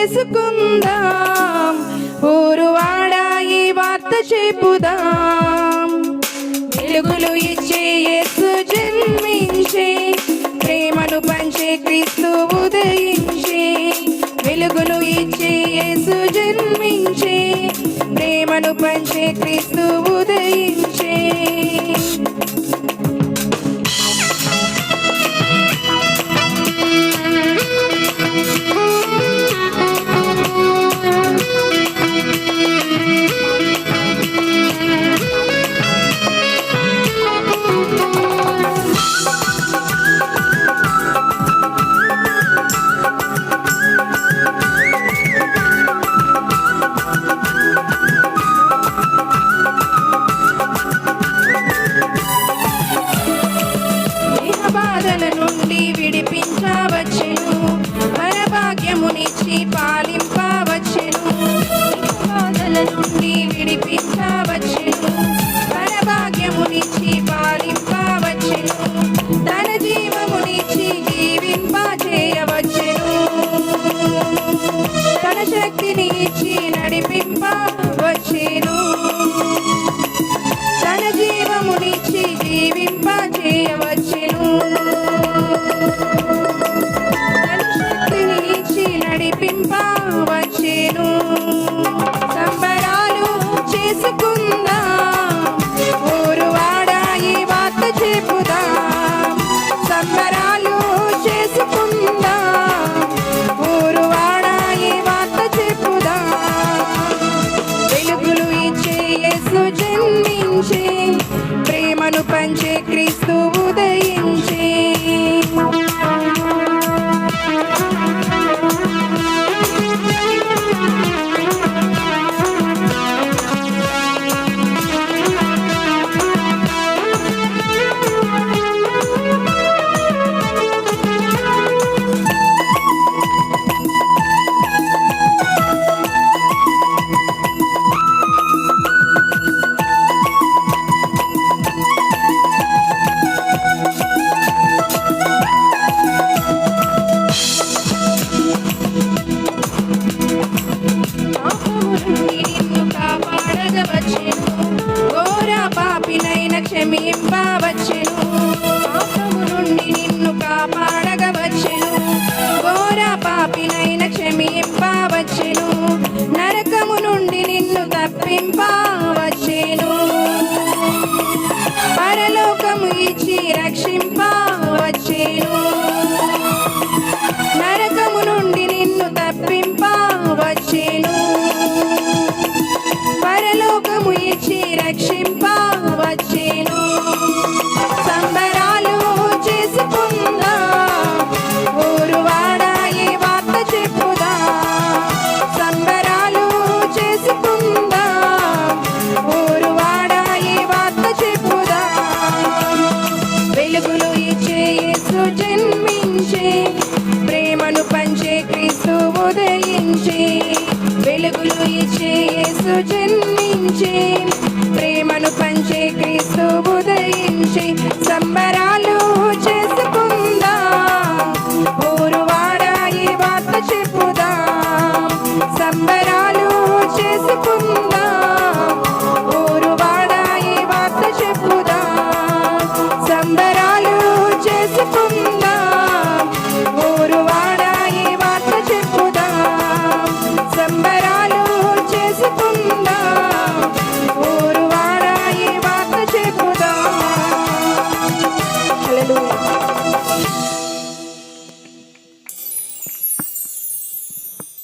చేసుకుందాం, ఊరువాడా ఈ వార్త చెప్పుదాం. వెలుగులు ఇచ్చే యేసు జన్మించే, ప్రేమను పంచే క్రీస్తు ఉదయించే. వెలుగులు ఇచ్చే యేసు జన్మించే, ప్రేమను పంచే క్రీస్తు ఉదయించే. బాధల నుండి విడిపించవచ్చెను, వరభాగ్యమునిచ్చి పాలింపవచ్చెను. బాధల నుండి విడిపించవచ్చెను, వరభాగ్యమునిచ్చి పాలింపవచ్చెను. తన జీవమునిచ్చి జీవింపచేయవచ్చెను, తన శక్తిని ఇచ్చి నడిపింపవచ్చెను. తన జీవమునిచ్చి జీవింపచేయవచ్చెను, తన శక్తిని ఇచ్చి నడిపింపవచ్చెను. సంబరాలు చేసుకుందాం, ఊరువాడా ఈ వార్త చెప్పుదాం. సంబరాలు చేసుకుందాం, ఊరువాడా ఈ వార్త చెప్పుదాం. వెలుగులు ఇచ్చే యేసు జన్మించే, ప్రేమను పంచే క్రీస్తు ఉదయించే. క్షమింపవచ్చెను, పాపము నుండి నిన్ను కాపాడగవచ్చెను. ఘోర పాపినైన క్షమింపవచ్చెను, నరకము నుండి నిన్ను తప్పింపవచ్చెను. పరలోకము ఇచ్చి రక్షింపవచ్చెను, నరకము నుండి నిన్ను తప్పింపవచ్చెను. పరలోకము ఇచ్చి రక్షింపవచ్చెను. సంబరాలు చేసుకుందాం, ఊరువాడా ఈ వార్త చెప్పుదాం. సంబరాలు చేసుకుందాం, ఊరువాడా ఈ వార్త చెప్పుదాం. వెలుగులు ఇచ్చే యేసు జన్మించే, ప్రేమను పంచే క్రీస్తు ఉదయించే. వెలుగులు ఇచ్చే యేసు జన్మించే, ప్రేమను పంచే క్రీస్తు ఉదయించే. సంబరాలు చేసుకుందాం.